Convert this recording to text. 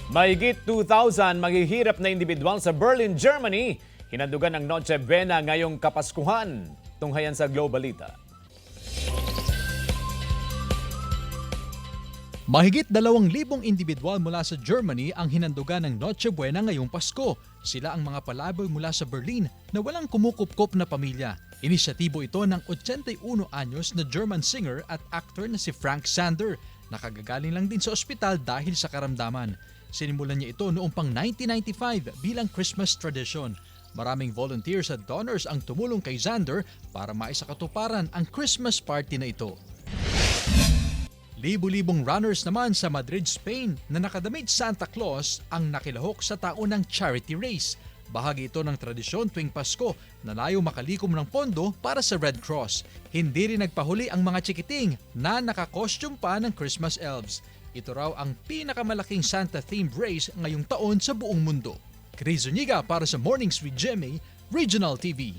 Mahigit 2,000 maghihirap na individual sa Berlin, Germany. Hinandugan ang Noche Buena ngayong Kapaskuhan. Tunghayan sa Globalita. Mahigit 2,000 individual mula sa Germany ang hinandugan ng Noche Buena ngayong Pasko. Sila ang mga palaboy mula sa Berlin na walang kumukupkop na pamilya. Inisyatibo ito ng 81 anyos na German singer at actor na si Frank Zander. Nakagagaling lang din sa ospital dahil sa karamdaman. Sinimulan niya ito noong pang 1995 bilang Christmas tradition. Maraming volunteers at donors ang tumulong kay Zander para maisakatuparan ang Christmas party na ito. Libu-libong runners naman sa Madrid, Spain na nakadamit Santa Claus ang nakilahok sa taunang charity race. Bahagi ito ng tradisyon tuwing Pasko na layo makalikom ng pondo para sa Red Cross. Hindi rin nagpahuli ang mga chikiting na nakakostume pa ng Christmas elves. Ito raw ang pinakamalaking Santa-themed race ngayong taon sa buong mundo. Chris Zuniga para sa Mornings with Jemmy, Regional TV.